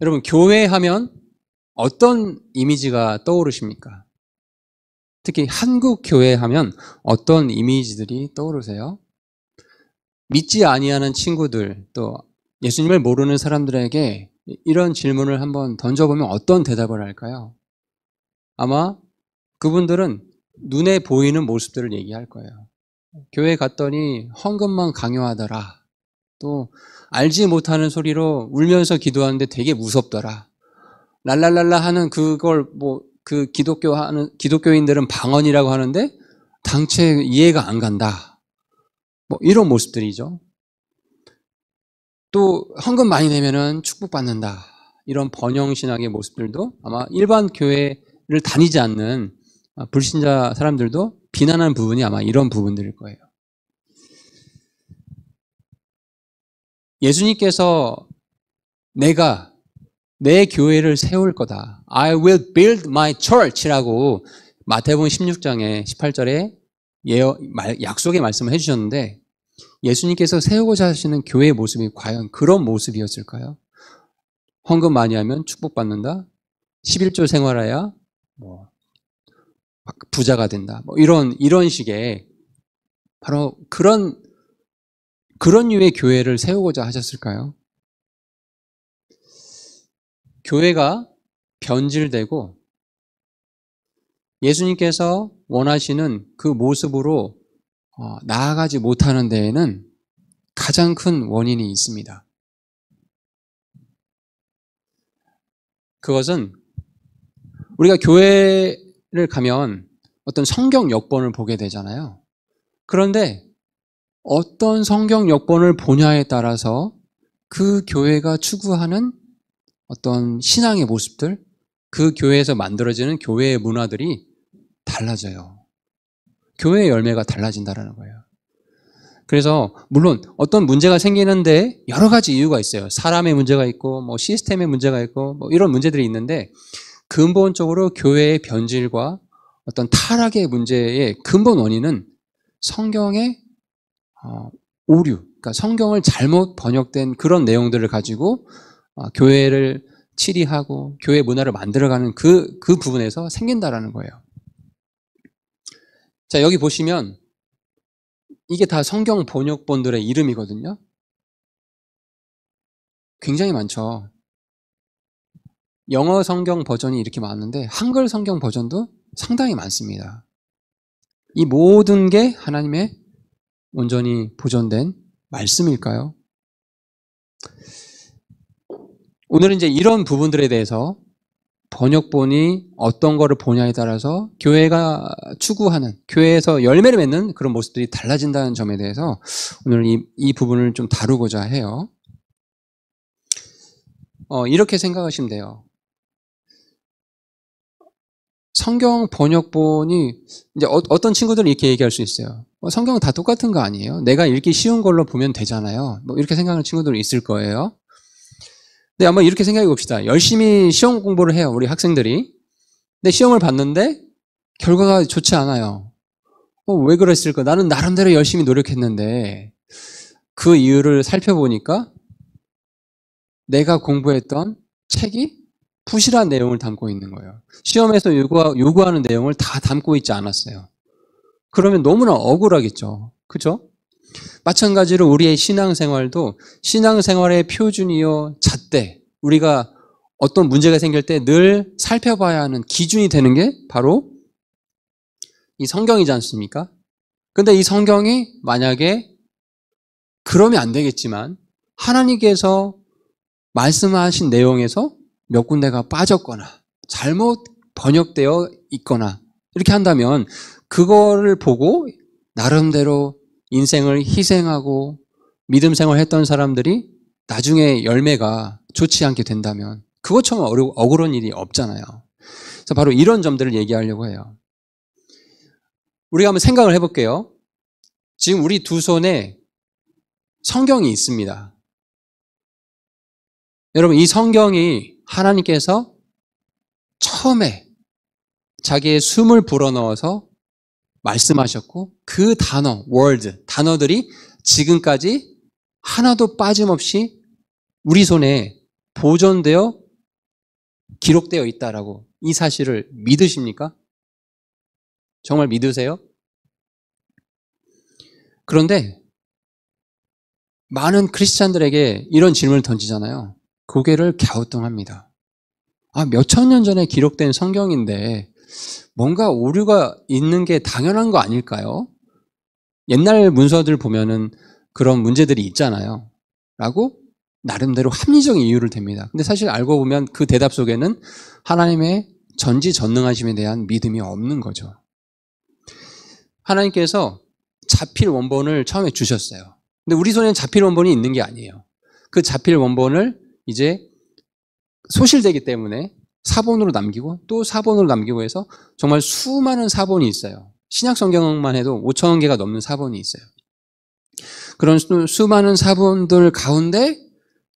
여러분, 교회 하면 어떤 이미지가 떠오르십니까? 특히 한국 교회 하면 어떤 이미지들이 떠오르세요? 믿지 아니하는 친구들, 또 예수님을 모르는 사람들에게 이런 질문을 한번 던져보면 어떤 대답을 할까요? 아마 그분들은 눈에 보이는 모습들을 얘기할 거예요. 교회 갔더니 헌금만 강요하더라. 또 알지 못하는 소리로 울면서 기도하는데 되게 무섭더라. 랄랄랄라 하는 그걸 그 기독교인들은 방언이라고 하는데 당최 이해가 안 간다. 이런 모습들이죠. 또 헌금 많이 내면은 축복받는다. 이런 번영신학의 모습들도 아마 일반 교회를 다니지 않는 불신자 사람들도 비난하는 부분이 아마 이런 부분들일 거예요. 예수님께서 내가 내 교회를 세울 거다. I will build my church라고 마태복음 16장에 18절에 약속의 말씀을 해주셨는데 예수님께서 세우고자 하시는 교회의 모습이 과연 그런 모습이었을까요? 헌금 많이 하면 축복받는다. 11조 생활해야 부자가 된다. 이런 식의 바로 그런 류의 교회를 세우고자 하셨을까요? 교회가 변질되고 예수님께서 원하시는 그 모습으로 나아가지 못하는 데에는 가장 큰 원인이 있습니다. 그것은 우리가 교회를 가면 어떤 성경 역본을 보게 되잖아요. 그런데 어떤 성경 역본을 보냐에 따라서 그 교회가 추구하는 어떤 신앙의 모습들, 그 교회에서 만들어지는 교회의 문화들이 달라져요. 교회의 열매가 달라진다는 거예요. 그래서 물론 어떤 문제가 생기는데 여러 가지 이유가 있어요. 사람의 문제가 있고 시스템의 문제가 있고 이런 문제들이 있는데 근본적으로 교회의 변질과 어떤 타락의 문제의 근본 원인은 성경의 오류, 그러니까 성경을 잘못 번역된 그런 내용들을 가지고 교회를 치리하고 교회 문화를 만들어가는 그 부분에서 생긴다라는 거예요. 자, 여기 보시면 이게 다 성경 번역본들의 이름이거든요. 굉장히 많죠. 영어 성경 버전이 이렇게 많은데 한글 성경 버전도 상당히 많습니다. 이 모든 게 하나님의 온전히 보존된 말씀일까요? 오늘은 이제 이런 부분들에 대해서 번역본이 어떤 거를 보냐에 따라서 교회가 추구하는, 교회에서 열매를 맺는 그런 모습들이 달라진다는 점에 대해서 오늘 이 부분을 좀 다루고자 해요. 이렇게 생각하시면 돼요. 성경 번역본이 이제 어떤 친구들은 이렇게 얘기할 수 있어요. 성경은 다 똑같은 거 아니에요? 내가 읽기 쉬운 걸로 보면 되잖아요. 이렇게 생각하는 친구들이 있을 거예요. 근데 한번 이렇게 생각해 봅시다. 열심히 시험 공부를 해요, 우리 학생들이. 근데 시험을 봤는데 결과가 좋지 않아요. 왜 그랬을까? 나는 나름대로 열심히 노력했는데 그 이유를 살펴보니까 내가 공부했던 책이 부실한 내용을 담고 있는 거예요. 시험에서 요구하는 내용을 다 담고 있지 않았어요. 그러면 너무나 억울하겠죠. 그죠? 마찬가지로 우리의 신앙생활도 신앙생활의 표준이요, 잣대, 우리가 어떤 문제가 생길 때 늘 살펴봐야 하는 기준이 되는 게 바로 이 성경이지 않습니까? 근데 이 성경이 만약에 그러면 안 되겠지만 하나님께서 말씀하신 내용에서 몇 군데가 빠졌거나 잘못 번역되어 있거나 이렇게 한다면 그거를 보고 나름대로 인생을 희생하고 믿음 생활을 했던 사람들이 나중에 열매가 좋지 않게 된다면 그것처럼 억울한 일이 없잖아요. 그래서 바로 이런 점들을 얘기하려고 해요. 우리가 한번 생각을 해볼게요. 지금 우리 두 손에 성경이 있습니다. 여러분, 이 성경이 하나님께서 처음에 자기의 숨을 불어넣어서 말씀하셨고 그 단어, word, 단어들이 지금까지 하나도 빠짐없이 우리 손에 보존되어 기록되어 있다라고 이 사실을 믿으십니까? 정말 믿으세요? 그런데 많은 크리스찬들에게 이런 질문을 던지잖아요. 고개를 갸우뚱합니다. 몇천 년 전에 기록된 성경인데 뭔가 오류가 있는 게 당연한 거 아닐까요? 옛날 문서들 보면은 그런 문제들이 있잖아요. 라고 나름대로 합리적인 이유를 댑니다. 근데 사실 알고 보면 그 대답 속에는 하나님의 전지전능하심에 대한 믿음이 없는 거죠. 하나님께서 자필 원본을 처음에 주셨어요. 근데 우리 손에는 자필 원본이 있는 게 아니에요. 그 자필 원본을 이제 소실되기 때문에 사본으로 남기고 또 사본으로 남기고 해서 정말 수많은 사본이 있어요. 신약 성경만 해도 5,000원 개가 넘는 사본이 있어요. 그런 수많은 사본들 가운데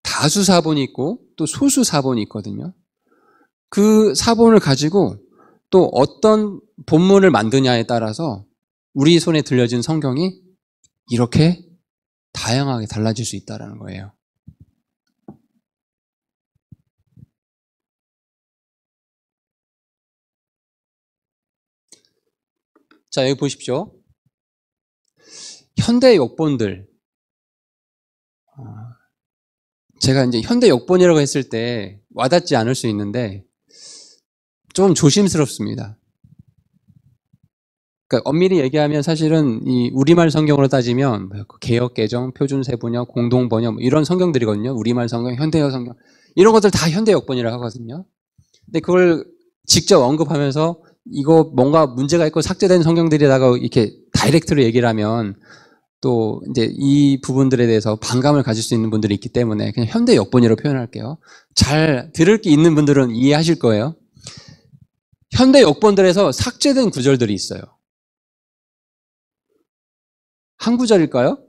다수 사본이 있고 또 소수 사본이 있거든요. 그 사본을 가지고 또 어떤 본문을 만드냐에 따라서 우리 손에 들려진 성경이 이렇게 다양하게 달라질 수 있다는 거예요. 자, 여기 보십시오. 현대 역본들. 제가 이제 현대 역본이라고 했을 때 와닿지 않을 수 있는데 좀 조심스럽습니다. 그러니까 엄밀히 얘기하면 사실은 이 우리말 성경으로 따지면 개역 개정, 표준 세번역, 공동 번역 이런 성경들이거든요. 우리말 성경, 현대어 성경 이런 것들 다 현대 역본이라고 하거든요. 근데 그걸 직접 언급하면서 이거 뭔가 문제가 있고 삭제된 성경들에다가 이렇게 다이렉트로 얘기를 하면 또 이제 이 부분들에 대해서 반감을 가질 수 있는 분들이 있기 때문에 그냥 현대 역본이라고 표현할게요. 잘 들을 게 있는 분들은 이해하실 거예요. 현대 역본들에서 삭제된 구절들이 있어요. 한 구절일까요?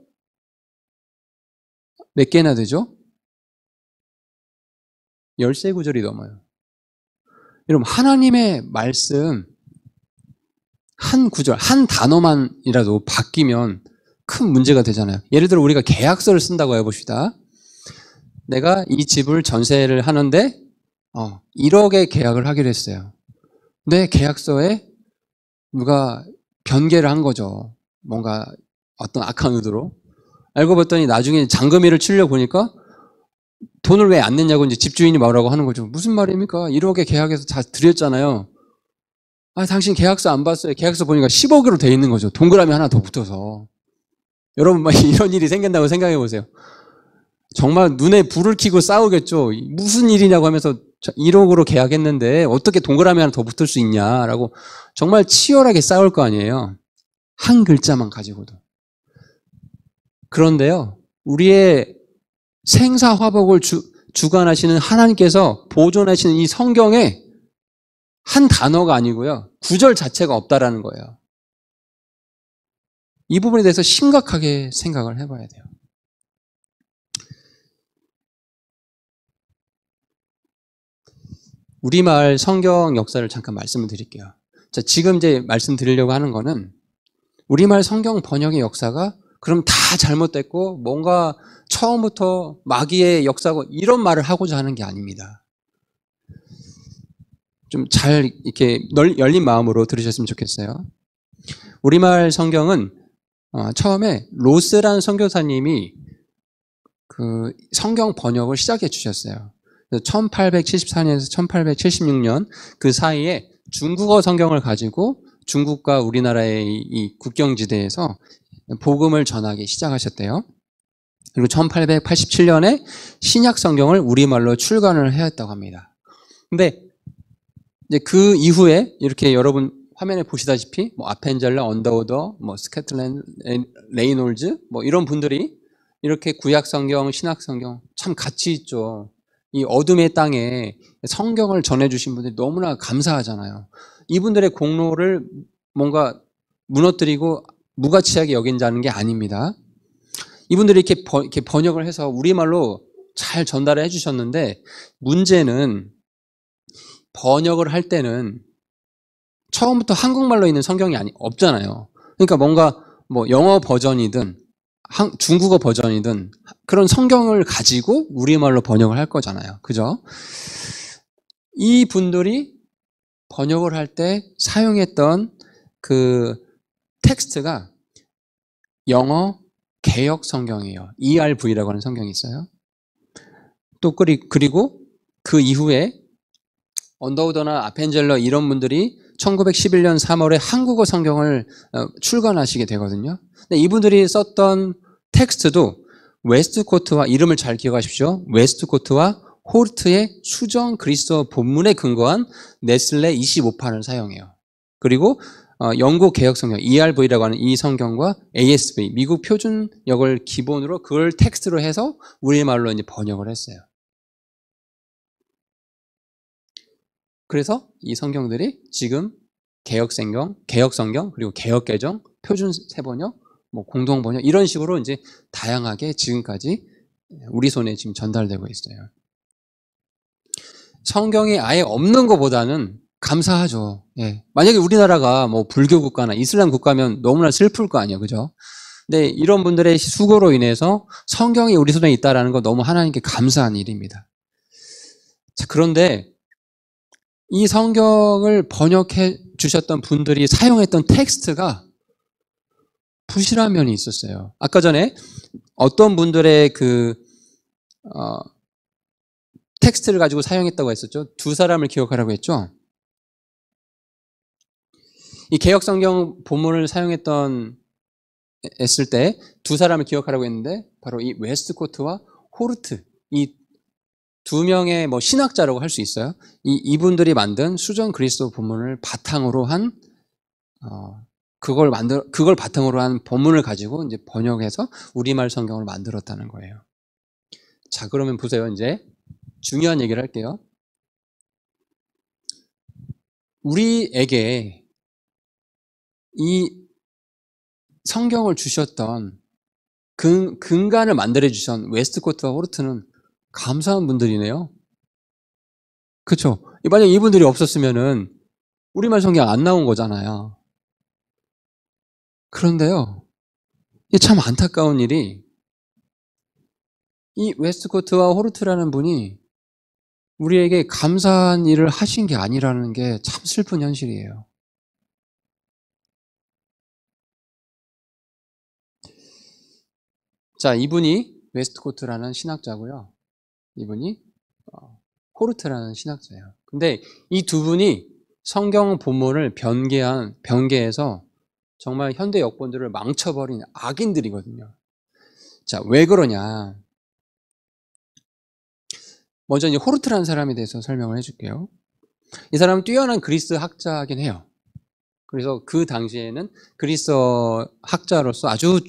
몇 개나 되죠? 13구절이 넘어요. 여러분, 하나님의 말씀 한 구절, 한 단어만이라도 바뀌면 큰 문제가 되잖아요. 예를 들어 우리가 계약서를 쓴다고 해봅시다. 내가 이 집을 전세를 하는데 1억에 계약을 하기로 했어요. 근데 계약서에 누가 변개를 한 거죠. 뭔가 어떤 악한 의도로. 알고 봤더니 나중에 잔금위를 치려고 보니까 돈을 왜 안 냈냐고 이제 집주인이 말하고 하는 거죠. 무슨 말입니까? 1억에 계약해서 다 드렸잖아요. 당신 계약서 안 봤어요. 계약서 보니까 10억으로 돼 있는 거죠. 동그라미 하나 더 붙어서. 여러분, 이런 일이 생긴다고 생각해 보세요. 정말 눈에 불을 켜고 싸우겠죠. 무슨 일이냐고 하면서 1억으로 계약했는데 어떻게 동그라미 하나 더 붙을 수 있냐라고 정말 치열하게 싸울 거 아니에요. 한 글자만 가지고도. 그런데요, 우리의 생사화복을 주관하시는 하나님께서 보존하시는 이 성경에 한 단어가 아니고요, 구절 자체가 없다라는 거예요. 이 부분에 대해서 심각하게 생각을 해봐야 돼요. 우리말 성경 역사를 잠깐 말씀을 드릴게요. 자, 지금 이제 말씀드리려고 하는 거는 우리말 성경 번역의 역사가 그럼 다 잘못됐고 뭔가 처음부터 마귀의 역사고 이런 말을 하고자 하는 게 아닙니다. 좀 잘 이렇게 열린 마음으로 들으셨으면 좋겠어요. 우리말 성경은 처음에 로스라는 선교사님이 그 성경 번역을 시작해 주셨어요. 1874년에서 1876년 그 사이에 중국어 성경을 가지고 중국과 우리나라의 이 국경지대에서 복음을 전하기 시작하셨대요. 그리고 1887년에 신약 성경을 우리말로 출간을 해왔다고 합니다. 근데 이제 그 이후에 이렇게 여러분 화면에 보시다시피 뭐 아펜젤러, 언더우더, 뭐 스캐틀랜드, 레이놀즈 뭐 이런 분들이 이렇게 구약 성경, 신약 성경 참 가치 있죠. 이 어둠의 땅에 성경을 전해주신 분들이 너무나 감사하잖아요. 이분들의 공로를 뭔가 무너뜨리고 무가치하게 여긴다는 게 아닙니다. 이분들이 이렇게 번역을 해서 우리말로 잘 전달을 해주셨는데 문제는 번역을 할 때는 처음부터 한국말로 있는 성경이 없잖아요. 그러니까 뭔가 뭐 영어 버전이든 중국어 버전이든 그런 성경을 가지고 우리말로 번역을 할 거잖아요. 그죠? 이 분들이 번역을 할 때 사용했던 그 텍스트가 영어 개역 성경이에요. ERV라고 하는 성경이 있어요. 또 그리고 그 이후에 언더우더나 아펜젤러 이런 분들이 1911년 3월에 한국어 성경을 출간하시게 되거든요. 근데 이분들이 썼던 텍스트도 웨스트코트와, 이름을 잘 기억하십시오. 웨스트코트와 호르트의 수정 그리스어 본문에 근거한 네슬레 25판을 사용해요. 그리고 영국 개역 성경 ERV라고 하는 이 성경과 ASV 미국 표준역을 기본으로 그걸 텍스트로 해서 우리말로 이제 번역을 했어요. 그래서 이 성경들이 지금 개역 성경 그리고 개역 개정, 표준 세번역, 뭐 공동 번역 이런 식으로 이제 다양하게 지금까지 우리 손에 지금 전달되고 있어요. 성경이 아예 없는 것보다는 감사하죠. 예. 만약에 우리나라가 뭐 불교 국가나 이슬람 국가면 너무나 슬플 거 아니에요, 그죠? 근데 이런 분들의 수고로 인해서 성경이 우리 손에 있다라는 거 너무 하나님께 감사한 일입니다. 자, 그런데 이 성경을 번역해 주셨던 분들이 사용했던 텍스트가 부실한 면이 있었어요. 아까 전에 어떤 분들의 텍스트를 가지고 사용했다고 했었죠. 두 사람을 기억하라고 했죠. 이 개역성경 본문을 했을 때 두 사람을 기억하라고 했는데 바로 이 웨스트코트와 호르트, 이 두 명의 뭐 신학자라고 할 수 있어요. 이분들이 만든 수정 그리스도 본문을 바탕으로 한 그걸 바탕으로 한 본문을 가지고 이제 번역해서 우리말 성경을 만들었다는 거예요. 자, 그러면 보세요. 이제 중요한 얘기를 할게요. 우리에게 이 성경을 주셨던 근간을 만들어 주신 웨스트코트와 호르트는 감사한 분들이네요. 그렇죠? 만약 이분들이 없었으면은 우리말 성경 안 나온 거잖아요. 그런데요, 이게 참 안타까운 일이 이 웨스트코트와 호르트라는 분이 우리에게 감사한 일을 하신 게 아니라는 게 참 슬픈 현실이에요. 자, 이분이 웨스트코트라는 신학자고요. 이분이 호르트라는 신학자예요. 근데 이 두 분이 성경 본문을 변개해서 정말 현대 역본들을 망쳐버린 악인들이거든요. 자, 왜 그러냐? 먼저 이제 호르트라는 사람에 대해서 설명을 해줄게요. 이 사람은 뛰어난 그리스 학자이긴 해요. 그래서 그 당시에는 그리스어 학자로서 아주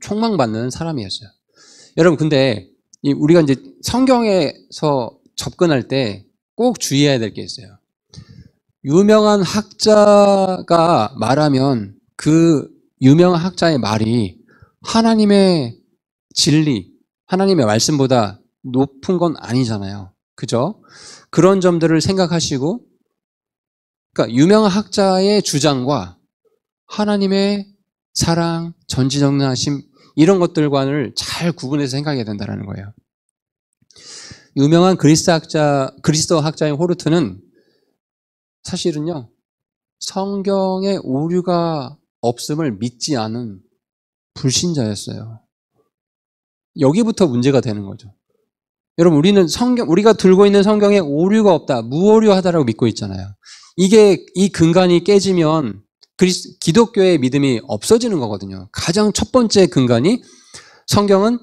촉망받는 사람이었어요. 여러분, 근데 우리가 이제 성경에서 접근할 때 꼭 주의해야 될 게 있어요. 유명한 학자가 말하면 그 유명한 학자의 말이 하나님의 진리, 하나님의 말씀보다 높은 건 아니잖아요. 그죠? 그런 점들을 생각하시고, 그러니까 유명한 학자의 주장과 하나님의 사랑, 전지전능하심 이런 것들과는 잘 구분해서 생각해야 된다는 거예요. 유명한 그리스도 학자인 호르트는 사실은요, 성경에 오류가 없음을 믿지 않은 불신자였어요. 여기부터 문제가 되는 거죠. 여러분, 우리가 들고 있는 성경에 오류가 없다, 무오류하다라고 믿고 있잖아요. 이 근간이 깨지면 기독교의 믿음이 없어지는 거거든요. 가장 첫 번째 근간이 성경은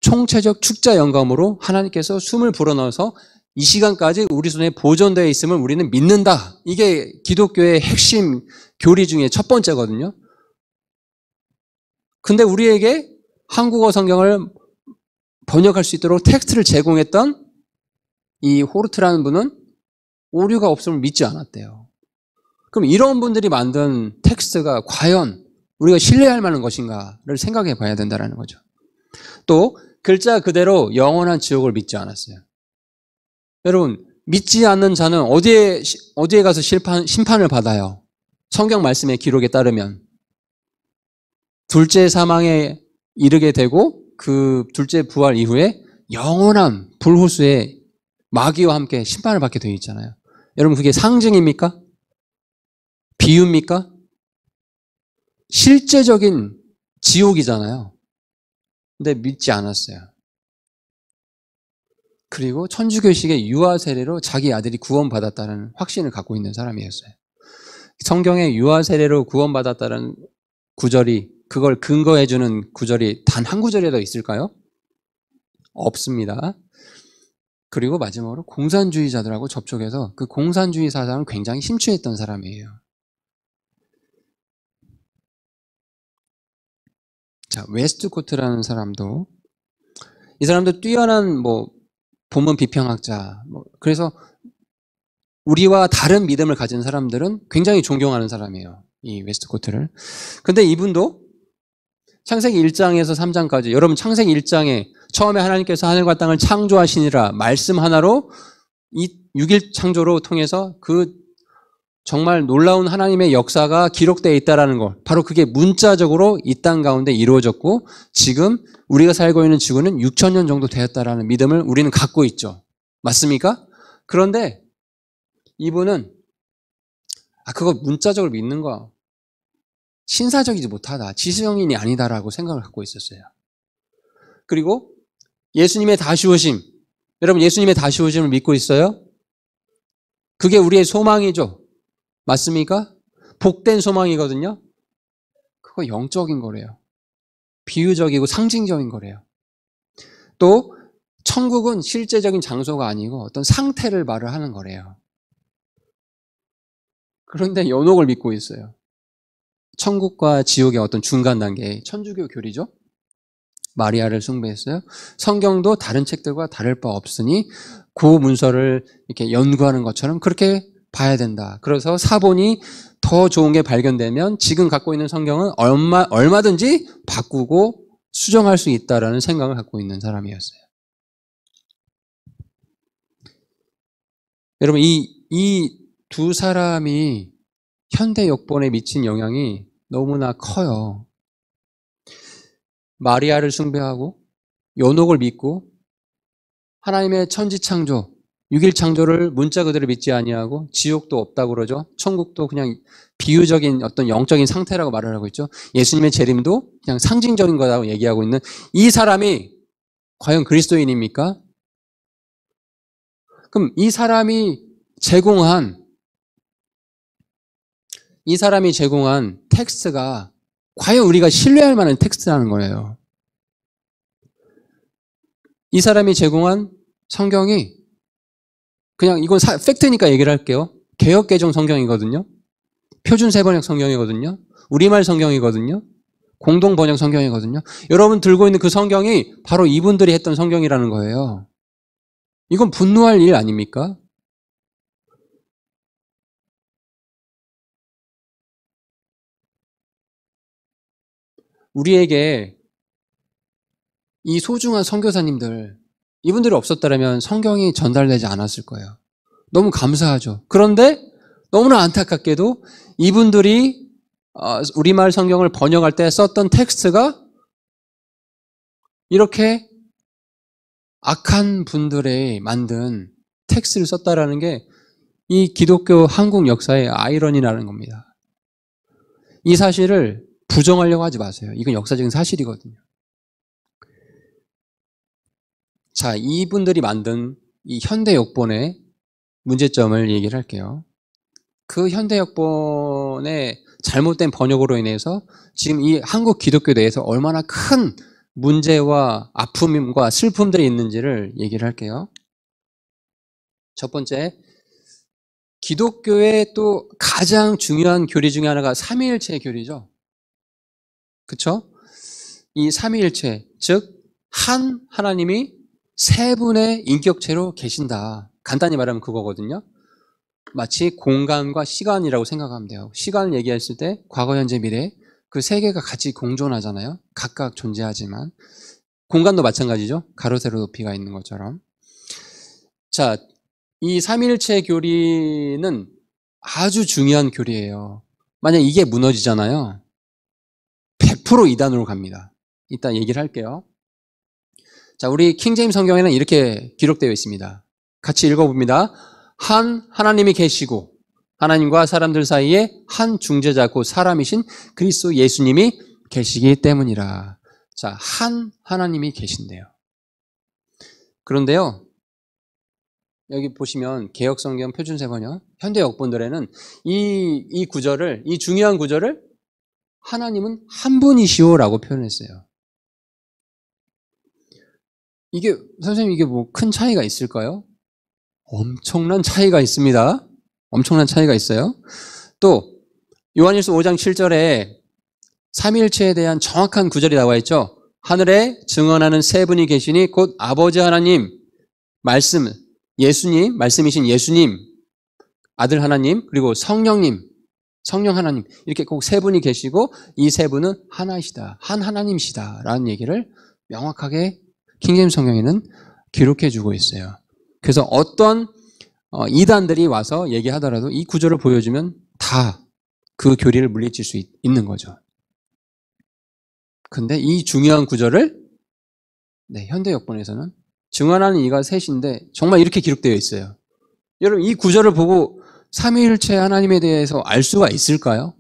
총체적 축자 영감으로 하나님께서 숨을 불어넣어서 이 시간까지 우리 손에 보존되어 있음을 우리는 믿는다. 이게 기독교의 핵심 교리 중에 첫 번째거든요. 근데 우리에게 한국어 성경을 번역할 수 있도록 텍스트를 제공했던 이 호르트라는 분은 오류가 없음을 믿지 않았대요. 그럼 이런 분들이 만든 텍스트가 과연 우리가 신뢰할 만한 것인가를 생각해 봐야 된다는 거죠. 또 글자 그대로 영원한 지옥을 믿지 않았어요. 여러분, 믿지 않는 자는 어디에 가서 심판을 받아요? 성경 말씀의 기록에 따르면 둘째 사망에 이르게 되고 그 둘째 부활 이후에 영원한 불호수에 마귀와 함께 심판을 받게 되어 있잖아요. 여러분 그게 상징입니까? 비유입니까? 실제적인 지옥이잖아요. 근데 믿지 않았어요. 그리고 천주교식의 유아 세례로 자기 아들이 구원받았다는 확신을 갖고 있는 사람이었어요. 성경에 유아 세례로 구원받았다는 구절이, 그걸 근거해주는 구절이 단 한 구절이라도 있을까요? 없습니다. 그리고 마지막으로 공산주의자들하고 접촉해서 그 공산주의 사상을 굉장히 심취했던 사람이에요. 자, 웨스트코트라는 사람도, 이 사람도 뛰어난 본문 비평학자, 그래서 우리와 다른 믿음을 가진 사람들은 굉장히 존경하는 사람이에요. 이 웨스트코트를. 근데 이분도 창세기 1장에서 3장까지, 여러분 창세기 1장에 처음에 하나님께서 하늘과 땅을 창조하시니라 말씀 하나로 이 6일 창조로 통해서 그 정말 놀라운 하나님의 역사가 기록되어 있다는 것, 바로 그게 문자적으로 이 땅 가운데 이루어졌고 지금 우리가 살고 있는 지구는 6,000년 정도 되었다라는 믿음을 우리는 갖고 있죠. 맞습니까? 그런데 이분은 그거 문자적으로 믿는 거 신사적이지 못하다, 지성인이 아니다라고 생각을 갖고 있었어요. 그리고 예수님의 다시 오심, 여러분 예수님의 다시 오심을 믿고 있어요? 그게 우리의 소망이죠. 맞습니까? 복된 소망이거든요. 그거 영적인 거래요. 비유적이고 상징적인 거래요. 또 천국은 실제적인 장소가 아니고 어떤 상태를 말을 하는 거래요. 그런데 연옥을 믿고 있어요. 천국과 지옥의 어떤 중간 단계, 천주교 교리죠. 마리아를 숭배했어요. 성경도 다른 책들과 다를 바 없으니 그 문서를 이렇게 연구하는 것처럼 그렇게 봐야 된다. 그래서 사본이 더 좋은 게 발견되면 지금 갖고 있는 성경은 얼마든지 바꾸고 수정할 수 있다라는 생각을 갖고 있는 사람이었어요. 여러분 이 두 사람이 현대 역본에 미친 영향이 너무나 커요. 마리아를 숭배하고 연옥을 믿고 하나님의 천지창조, 6일 창조를 문자 그대로 믿지 아니하고 지옥도 없다고 그러죠. 천국도 그냥 비유적인 어떤 영적인 상태라고 말을 하고 있죠. 예수님의 재림도 그냥 상징적인 거라고 얘기하고 있는 이 사람이 과연 그리스도인입니까? 그럼 이 사람이 제공한 텍스트가 과연 우리가 신뢰할 만한 텍스트라는 거예요. 이 사람이 제공한 성경이 그냥 이건 팩트니까 얘기를 할게요. 개역개정 성경이거든요. 표준 세번역 성경이거든요. 우리말 성경이거든요. 공동번역 성경이거든요. 여러분 들고 있는 그 성경이 바로 이분들이 했던 성경이라는 거예요. 이건 분노할 일 아닙니까? 우리에게 이 소중한 선교사님들, 이분들이 없었다면 성경이 전달되지 않았을 거예요. 너무 감사하죠. 그런데 너무나 안타깝게도 이분들이 우리말 성경을 번역할 때 썼던 텍스트가 이렇게 악한 분들의 만든 텍스트를 썼다라는 게 이 기독교 한국 역사의 아이러니라는 겁니다. 이 사실을 부정하려고 하지 마세요. 이건 역사적인 사실이거든요. 자, 이분들이 만든 이 현대 역본의 문제점을 얘기를 할게요. 그 현대 역본의 잘못된 번역으로 인해서 지금 이 한국 기독교 내에서 얼마나 큰 문제와 아픔과 슬픔들이 있는지를 얘기를 할게요. 첫 번째, 기독교의 또 가장 중요한 교리 중에 하나가 삼위일체 교리죠. 그렇죠? 이 삼위일체, 즉 한 하나님이 세 분의 인격체로 계신다. 간단히 말하면 그거거든요. 마치 공간과 시간이라고 생각하면 돼요. 시간을 얘기했을 때 과거, 현재, 미래 그 세 개가 같이 공존하잖아요. 각각 존재하지만 공간도 마찬가지죠. 가로, 세로, 높이가 있는 것처럼. 자, 이 삼위일체 교리는 아주 중요한 교리예요. 만약 이게 무너지잖아요. 100% 이단으로 갑니다. 이따 얘기를 할게요. 자, 우리 킹제임스 성경에는 이렇게 기록되어 있습니다. 같이 읽어봅니다. 한 하나님이 계시고 하나님과 사람들 사이에 한 중재자 곧 사람이신 그리스도 예수님이 계시기 때문이라. 자, 한 하나님이 계신대요. 그런데요, 여기 보시면 개역성경 표준세번역 현대 역본들에는 이 구절을, 이 중요한 구절을 하나님은 한 분이시오라고 표현했어요. 이게 선생님 이게 뭐 큰 차이가 있을까요? 엄청난 차이가 있습니다. 엄청난 차이가 있어요. 또 요한일서 5장 7절에 삼위일체에 대한 정확한 구절이 나와 있죠. 하늘에 증언하는 세 분이 계시니 곧 아버지 하나님, 말씀, 예수님, 말씀이신 예수님, 아들 하나님, 그리고 성령님, 성령 하나님, 이렇게 꼭 세 분이 계시고 이 세 분은 하나이시다, 한 하나님이시다 라는 얘기를 명확하게 킹제임스 성경에는 기록해 주고 있어요. 그래서 어떤 이단들이 와서 얘기하더라도 이 구절을 보여주면 다 그 교리를 물리칠 수 있는 거죠. 근데 이 중요한 구절을 현대 역본에서는 증언하는 이가 셋인데 정말 이렇게 기록되어 있어요. 여러분 이 구절을 보고 삼위일체 하나님에 대해서 알 수가 있을까요?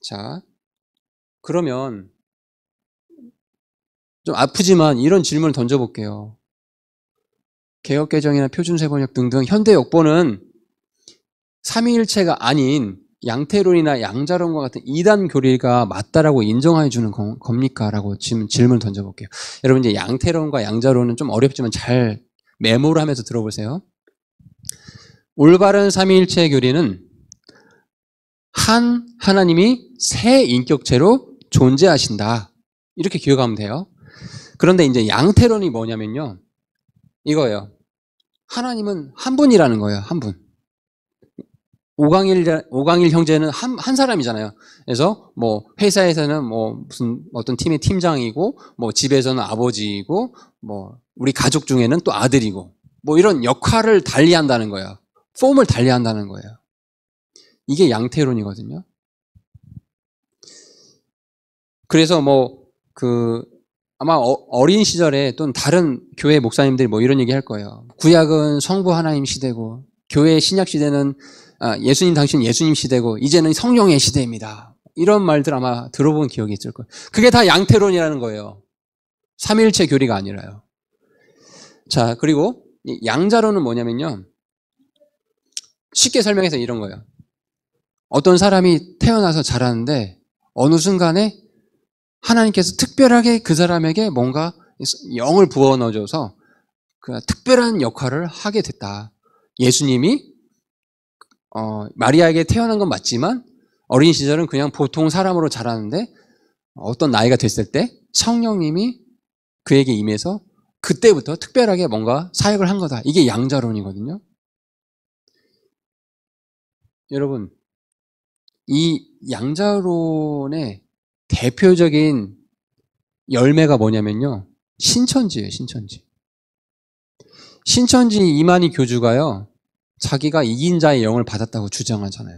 자, 그러면 좀 아프지만 이런 질문을 던져볼게요. 개역개정이나 표준세번역 등등 현대 역본은 삼위일체가 아닌 양태론이나 양자론과 같은 이단 교리가 맞다라고 인정해 주는 겁니까? 라고 지금 질문을 던져볼게요. 여러분 이제 양태론과 양자론은 좀 어렵지만 잘 메모를 하면서 들어보세요. 올바른 삼위일체 교리는 한 하나님이 세 인격체로 존재하신다. 이렇게 기억하면 돼요. 그런데 이제 양태론이 뭐냐면요. 이거예요. 하나님은 한 분이라는 거예요. 한 분. 오강일 형제는 한 사람이잖아요. 그래서 뭐 회사에서는 뭐 무슨 어떤 팀의 팀장이고 뭐 집에서는 아버지이고 뭐 우리 가족 중에는 또 아들이고 뭐 이런 역할을 달리한다는 거예요. 폼을 달리한다는 거예요. 이게 양태론이거든요. 그래서 아마 어린 시절에 또는 다른 교회 목사님들이 뭐 이런 얘기 할 거예요. 구약은 성부 하나님 시대고 교회 신약 시대는 예수님 당신 예수님 시대고 이제는 성령의 시대입니다. 이런 말들 아마 들어본 기억이 있을 거예요. 그게 다 양태론이라는 거예요. 삼위일체 교리가 아니라요. 자, 그리고 양자론은 뭐냐면요. 쉽게 설명해서 이런 거예요. 어떤 사람이 태어나서 자라는데 어느 순간에 하나님께서 특별하게 그 사람에게 뭔가 영을 부어 넣어줘서 그 특별한 역할을 하게 됐다. 예수님이 마리아에게 태어난 건 맞지만 어린 시절은 그냥 보통 사람으로 자라는데 어떤 나이가 됐을 때 성령님이 그에게 임해서 그때부터 특별하게 뭔가 사역을 한 거다. 이게 양자론이거든요. 여러분, 이 양자론의 대표적인 열매가 뭐냐면요. 신천지예요, 신천지. 신천지 이만희 교주가요. 자기가 이긴 자의 영을 받았다고 주장하잖아요.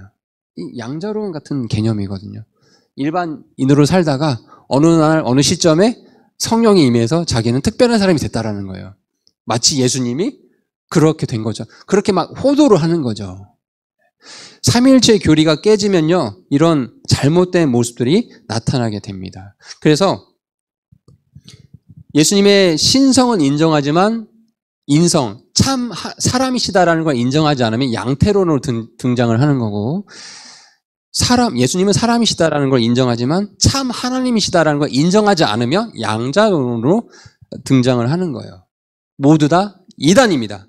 이 양자론 같은 개념이거든요. 일반인으로 살다가 어느 날 어느 시점에 성령이 임해서 자기는 특별한 사람이 됐다라는 거예요. 마치 예수님이 그렇게 된 거죠. 그렇게 막 호도를 하는 거죠. 삼위일체 교리가 깨지면요. 이런 잘못된 모습들이 나타나게 됩니다. 그래서 예수님의 신성은 인정하지만 인성, 참 사람이시다라는 걸 인정하지 않으면 양태론으로 등장을 하는 거고 예수님은 사람이시다라는 걸 인정하지만 참 하나님이시다라는 걸 인정하지 않으면 양자론으로 등장을 하는 거예요. 모두 다 이단입니다.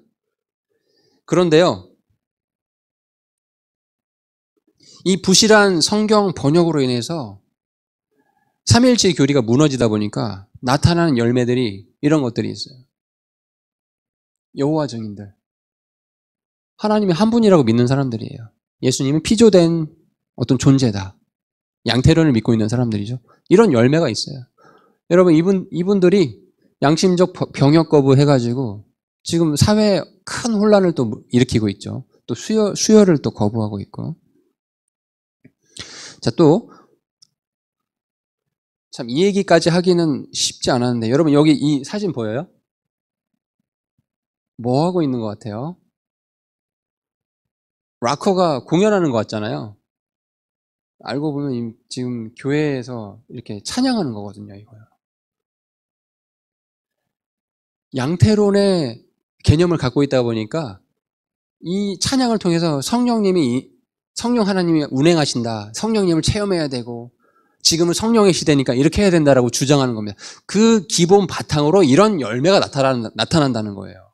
그런데요. 이 부실한 성경 번역으로 인해서 삼위일체 교리가 무너지다 보니까 나타나는 열매들이 이런 것들이 있어요. 여호와 증인들. 하나님이 한 분이라고 믿는 사람들이에요. 예수님은 피조된 어떤 존재다. 양태론을 믿고 있는 사람들이죠. 이런 열매가 있어요. 여러분 이분들이 양심적 병역 거부해가지고 지금 사회에 큰 혼란을 또 일으키고 있죠. 또 수혈을 또 거부하고 있고. 자, 또 참 이 얘기까지 하기는 쉽지 않았는데 여러분 여기 이 사진 보여요? 뭐 하고 있는 것 같아요? 락커가 공연하는 것 같잖아요. 알고 보면 지금 교회에서 이렇게 찬양하는 거거든요, 이거요. 양태론의 개념을 갖고 있다 보니까 이 찬양을 통해서 성령 하나님이 운행하신다. 성령님을 체험해야 되고 지금은 성령의 시대니까 이렇게 해야 된다라고 주장하는 겁니다. 그 기본 바탕으로 이런 열매가 나타난다는 거예요.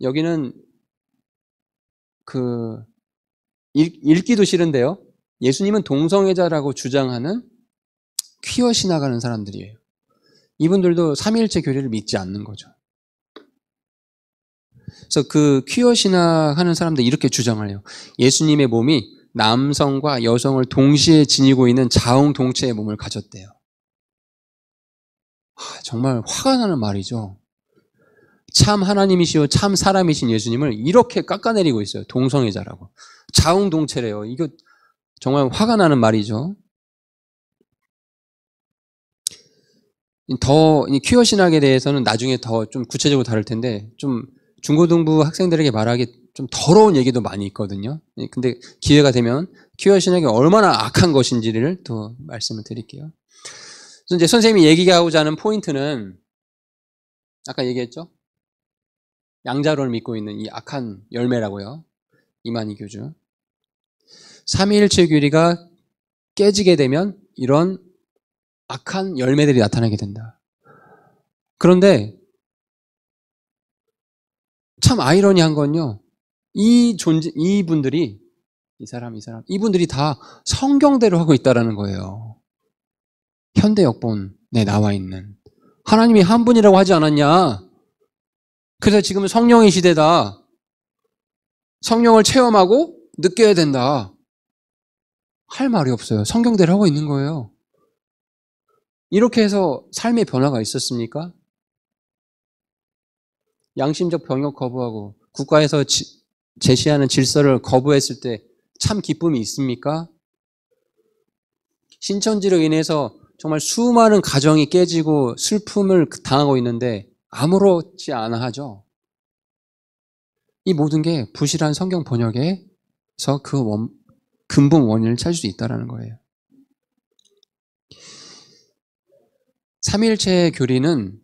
여기는 읽기도 싫은데요. 예수님은 동성애자라고 주장하는 퀴어 신학하는 사람들이에요. 이분들도 삼위일체 교리를 믿지 않는 거죠. 그래서 그 퀴어 신학하는 사람들 이렇게 주장을 해요. 예수님의 몸이 남성과 여성을 동시에 지니고 있는 자웅동체의 몸을 가졌대요. 정말 화가 나는 말이죠. 참 하나님이시오 참 사람이신 예수님을 이렇게 깎아내리고 있어요. 동성애자라고. 자웅동체래요. 이거 정말 화가 나는 말이죠. 더 퀴어 신학에 대해서는 나중에 더 좀 구체적으로 다룰 텐데 좀 중고등부 학생들에게 말하기 좀 더러운 얘기도 많이 있거든요. 근데 기회가 되면 퀴어 신학이 얼마나 악한 것인지를 또 말씀을 드릴게요. 그래서 이제 선생님이 얘기하고자 하는 포인트는 아까 얘기했죠? 양자론을 믿고 있는 이 악한 열매라고요. 이만희 교주. 삼위일체 교리가 깨지게 되면 이런 악한 열매들이 나타나게 된다. 그런데 참 아이러니한 건요. 이분들이 이분들이 다 성경대로 하고 있다라는 거예요. 현대 역본에 나와 있는 하나님이 한 분이라고 하지 않았냐? 그래서 지금은 성령의 시대다. 성령을 체험하고 느껴야 된다. 할 말이 없어요. 성경대로 하고 있는 거예요. 이렇게 해서 삶의 변화가 있었습니까? 양심적 병역 거부하고 국가에서 제시하는 질서를 거부했을 때 참 기쁨이 있습니까? 신천지로 인해서 정말 수많은 가정이 깨지고 슬픔을 당하고 있는데 아무렇지 않아 하죠. 이 모든 게 부실한 성경 번역에서 그 근본 원인을 찾을 수 있다는 거예요. 삼위일체 교리는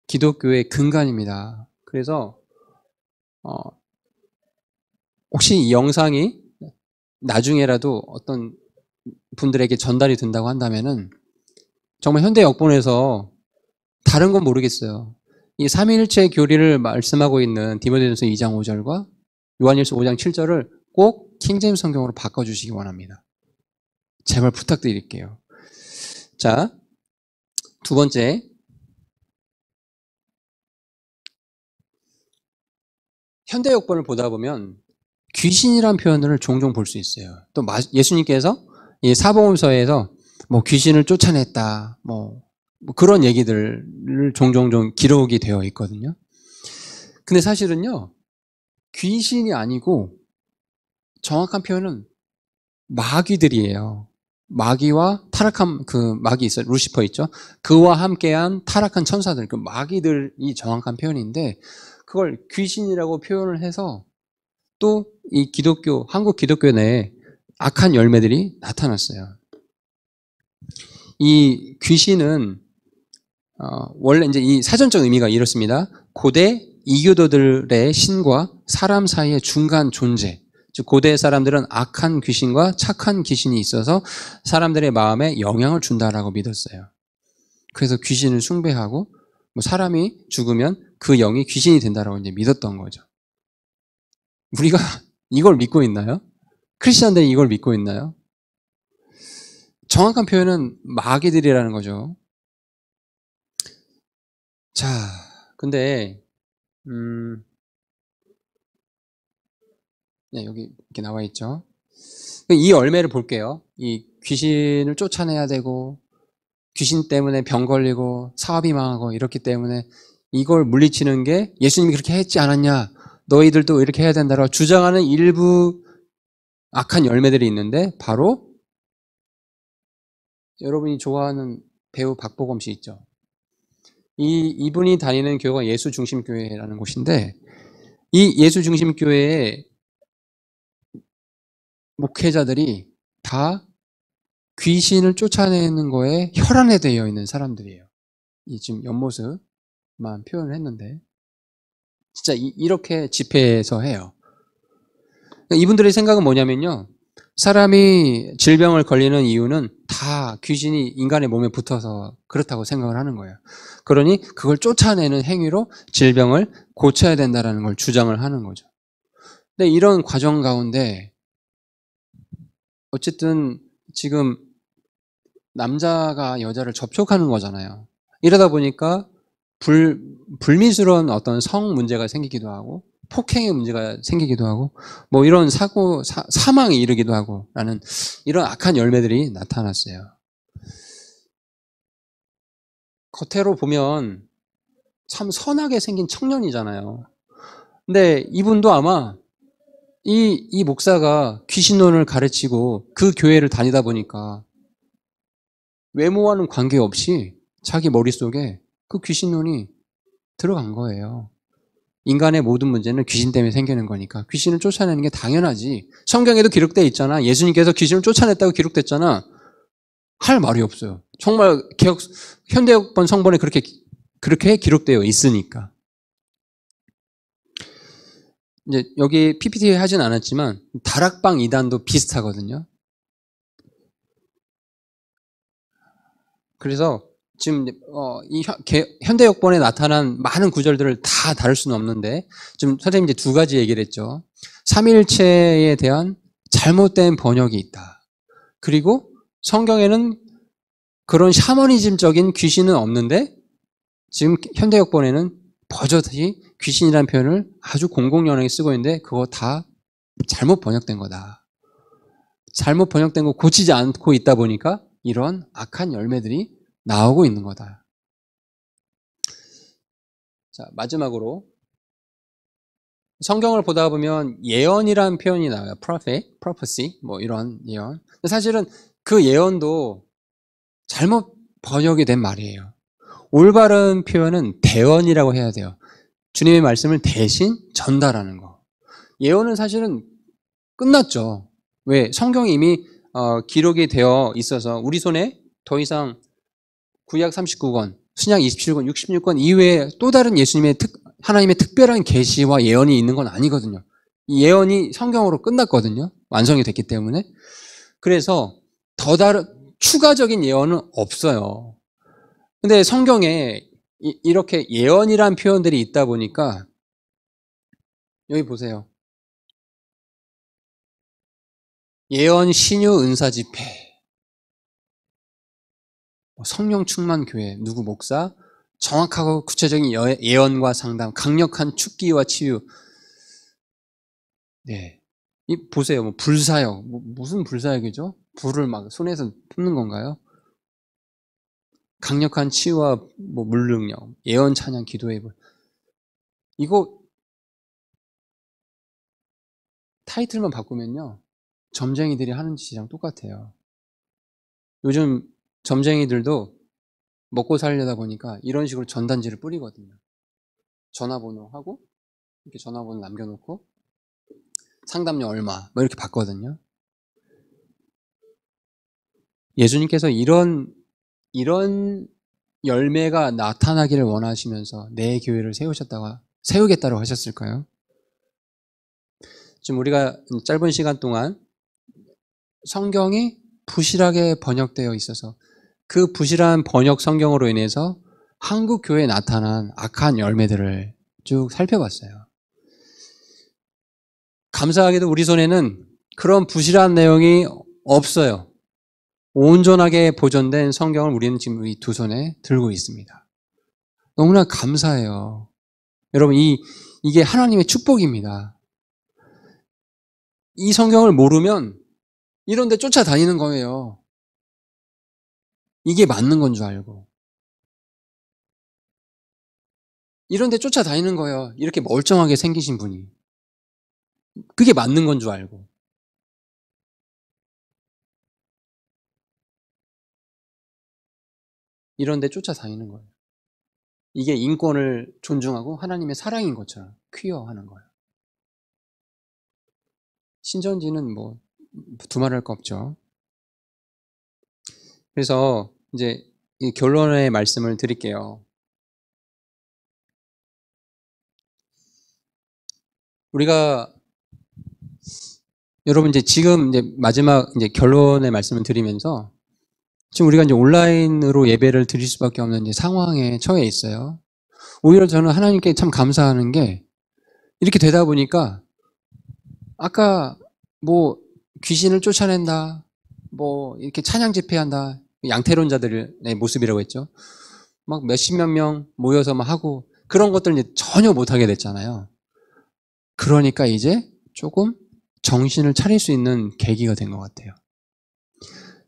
기독교의 근간입니다. 그래서 혹시 이 영상이 나중에라도 어떤 분들에게 전달이 된다고 한다면은 정말 현대 역본에서 다른 건 모르겠어요. 이 삼위일체 교리를 말씀하고 있는 디모데전서 2장 5절과 요한일서 5장 7절을 꼭 킹제임스 성경으로 바꿔주시기 원합니다. 제발 부탁드릴게요. 자, 두 번째. 현대 역본을 보다 보면 귀신이란 표현을 종종 볼 수 있어요. 또 예수님께서 이 사복음서에서 뭐 귀신을 쫓아냈다, 뭐 그런 얘기들을 종종 기록이 되어 있거든요. 근데 사실은요, 귀신이 아니고 정확한 표현은 마귀들이에요. 마귀와 타락한 마귀 있어요. 루시퍼 있죠. 그와 함께한 타락한 천사들, 그 마귀들이 정확한 표현인데 그걸 귀신이라고 표현을 해서 또 이 한국 기독교 내에 악한 열매들이 나타났어요. 이 귀신은 원래 이제 이 사전적 의미가 이렇습니다. 고대 이교도들의 신과 사람 사이의 중간 존재. 즉 고대 사람들은 악한 귀신과 착한 귀신이 있어서 사람들의 마음에 영향을 준다라고 믿었어요. 그래서 귀신을 숭배하고 뭐 사람이 죽으면 그 영이 귀신이 된다라고 이제 믿었던 거죠. 우리가 이걸 믿고 있나요? 크리스천들이 이걸 믿고 있나요? 정확한 표현은 마귀들이라는 거죠. 자, 근데 네, 여기 이렇게 나와 있죠. 이 열매를 볼게요. 이 귀신을 쫓아내야 되고 귀신 때문에 병 걸리고 사업이 망하고 이렇기 때문에 이걸 물리치는 게 예수님이 그렇게 했지 않았냐, 너희들도 이렇게 해야 된다라고 주장하는 일부 악한 열매들이 있는데 바로 여러분이 좋아하는 배우 박보검 씨 있죠? 이분이 다니는 교회가 예수중심교회라는 곳인데, 이 예수중심교회의 목회자들이 다 귀신을 쫓아내는 거에 혈안에 되어 있는 사람들이에요. 이 지금 옆모습만 표현을 했는데, 진짜 이렇게 집회에서 해요. 이분들의 생각은 뭐냐면요. 사람이 질병을 걸리는 이유는 다 귀신이 인간의 몸에 붙어서 그렇다고 생각을 하는 거예요. 그러니 그걸 쫓아내는 행위로 질병을 고쳐야 된다는 걸 주장을 하는 거죠. 근데 이런 과정 가운데 어쨌든 지금 남자가 여자를 접촉하는 거잖아요. 이러다 보니까 불미스러운 어떤 성 문제가 생기기도 하고 폭행의 문제가 생기기도 하고 뭐 이런 사망에 이르기도 하고 라는 이런 악한 열매들이 나타났어요. 겉으로 보면 참 선하게 생긴 청년이잖아요. 근데 이분도 아마 이 목사가 귀신론을 가르치고 그 교회를 다니다 보니까 외모와는 관계없이 자기 머릿속에 그 귀신론이 들어간 거예요. 인간의 모든 문제는 귀신 때문에 생기는 거니까 귀신을 쫓아내는 게 당연하지. 성경에도 기록되어 있잖아. 예수님께서 귀신을 쫓아냈다고 기록됐잖아. 할 말이 없어요. 정말 현대역번 성본에 그렇게 기록되어 있으니까. 이제 여기 PPT 하진 않았지만 다락방 이단도 비슷하거든요. 그래서 지금 이 현대역본에 나타난 많은 구절들을 다 다룰 수는 없는데 지금 선생님 이제 두 가지 얘기를 했죠. 삼위일체에 대한 잘못된 번역이 있다. 그리고 성경에는 그런 샤머니즘적인 귀신은 없는데 지금 현대역본에는 버젓이 귀신이라는 표현을 아주 공공연하게 쓰고 있는데 그거 다 잘못 번역된 거다. 잘못 번역된 거 고치지 않고 있다 보니까 이런 악한 열매들이 나오고 있는 거다. 자, 마지막으로 성경을 보다 보면 예언이라는 표현이 나와요. prophecy, 뭐 이런 예언. 사실은 그 예언도 잘못 번역이 된 말이에요. 올바른 표현은 대언이라고 해야 돼요. 주님의 말씀을 대신 전달하는 거. 예언은 사실은 끝났죠. 왜? 성경이 이미 기록이 되어 있어서 우리 손에 더 이상 구약 39권, 신약 27권, 66권 이외에 또 다른 하나님의 특별한 계시와 예언이 있는 건 아니거든요. 이 예언이 성경으로 끝났거든요. 완성이 됐기 때문에. 그래서 더 다른 추가적인 예언은 없어요. 근데 성경에 이렇게 예언이란 표현들이 있다 보니까 여기 보세요. 예언, 신유, 은사 집회, 성령 충만 교회, 누구 목사, 정확하고 구체적인 예언과 상담, 강력한 축기와 치유. 네, 보세요. 뭐 불사역, 무슨 불사역이죠? 불을 막 손에서 뿜는 건가요? 강력한 치유와 뭐 물능력, 예언, 찬양, 기도의 불. 이거 타이틀만 바꾸면요, 점쟁이들이 하는 짓이랑 똑같아요. 요즘 점쟁이들도 먹고 살려다 보니까 이런 식으로 전단지를 뿌리거든요. 전화번호하고 이렇게 전화번호 남겨놓고 상담료 얼마 뭐 이렇게 받거든요. 예수님께서 이런 열매가 나타나기를 원하시면서 내 교회를 세우겠다고 하셨을까요? 지금 우리가 짧은 시간 동안 성경이 부실하게 번역되어 있어서 그 부실한 번역 성경으로 인해서 한국 교회에 나타난 악한 열매들을 쭉 살펴봤어요. 감사하게도 우리 손에는 그런 부실한 내용이 없어요. 온전하게 보존된 성경을 우리는 지금 이 두 손에 들고 있습니다. 너무나 감사해요. 여러분, 이게 하나님의 축복입니다. 이 성경을 모르면 이런 데 쫓아다니는 거예요. 이게 맞는 건 줄 알고. 이런 데 쫓아다니는 거예요. 이렇게 멀쩡하게 생기신 분이. 그게 맞는 건 줄 알고. 이런 데 쫓아다니는 거예요. 이게 인권을 존중하고 하나님의 사랑인 것처럼 퀴어하는 거예요. 신천지는 뭐 두말할 거 없죠. 그래서 이제 이 결론의 말씀을 드릴게요. 우리가 여러분 이제 지금 이제 마지막 이제 결론의 말씀을 드리면서 지금 우리가 이제 온라인으로 예배를 드릴 수밖에 없는 이제 상황에 처해 있어요. 오히려 저는 하나님께 참 감사하는 게 이렇게 되다 보니까 아까 뭐 귀신을 쫓아낸다, 뭐 이렇게 찬양 집회한다, 양태론자들의 모습이라고 했죠. 막 몇십몇 명 모여서 막 하고 그런 것들 이제 전혀 못하게 됐잖아요. 그러니까 이제 조금 정신을 차릴 수 있는 계기가 된 것 같아요.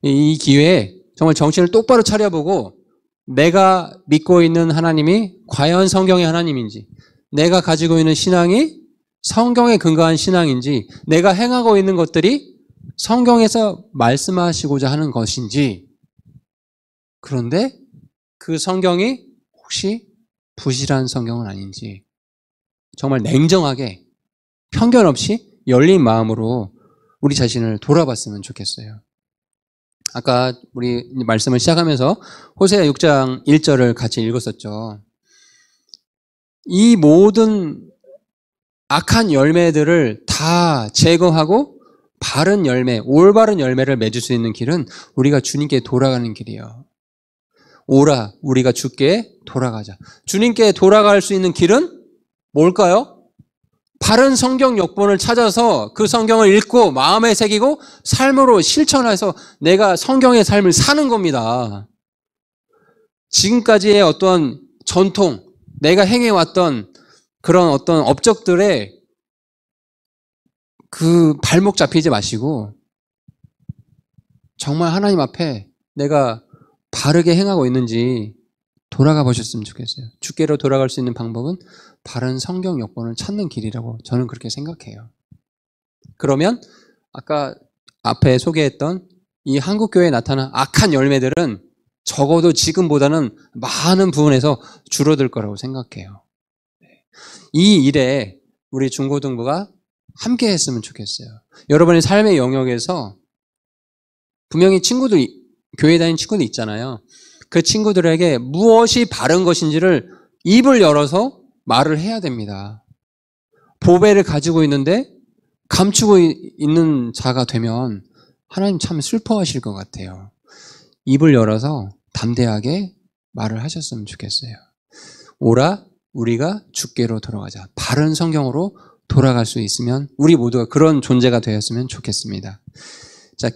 이 기회에 정말 정신을 똑바로 차려보고 내가 믿고 있는 하나님이 과연 성경의 하나님인지, 내가 가지고 있는 신앙이 성경에 근거한 신앙인지, 내가 행하고 있는 것들이 성경에서 말씀하시고자 하는 것인지, 그런데 그 성경이 혹시 부실한 성경은 아닌지 정말 냉정하게 편견 없이 열린 마음으로 우리 자신을 돌아봤으면 좋겠어요. 아까 우리 말씀을 시작하면서 호세아 6장 1절을 같이 읽었었죠. 이 모든 악한 열매들을 다 제거하고 바른 열매, 올바른 열매를 맺을 수 있는 길은 우리가 주님께 돌아가는 길이에요. 오라, 우리가 주께 돌아가자. 주님께 돌아갈 수 있는 길은 뭘까요? 바른 성경 역본을 찾아서 그 성경을 읽고 마음에 새기고 삶으로 실천해서 내가 성경의 삶을 사는 겁니다. 지금까지의 어떤 전통, 내가 행해왔던 그런 어떤 업적들에 그 발목 잡히지 마시고 정말 하나님 앞에 내가 바르게 행하고 있는지 돌아가 보셨으면 좋겠어요. 주께로 돌아갈 수 있는 방법은 바른 성경 역본을 찾는 길이라고 저는 그렇게 생각해요. 그러면 아까 앞에 소개했던 이 한국교회에 나타난 악한 열매들은 적어도 지금보다는 많은 부분에서 줄어들 거라고 생각해요. 이 일에 우리 중고등부가 함께 했으면 좋겠어요. 여러분의 삶의 영역에서 분명히 친구들, 교회 다니는 친구들 있잖아요. 그 친구들에게 무엇이 바른 것인지를 입을 열어서 말을 해야 됩니다. 보배를 가지고 있는데 감추고 있는 자가 되면 하나님 참 슬퍼하실 것 같아요. 입을 열어서 담대하게 말을 하셨으면 좋겠어요. 오라, 우리가 주께로 돌아가자. 바른 성경으로 돌아갈 수 있으면 우리 모두가 그런 존재가 되었으면 좋겠습니다.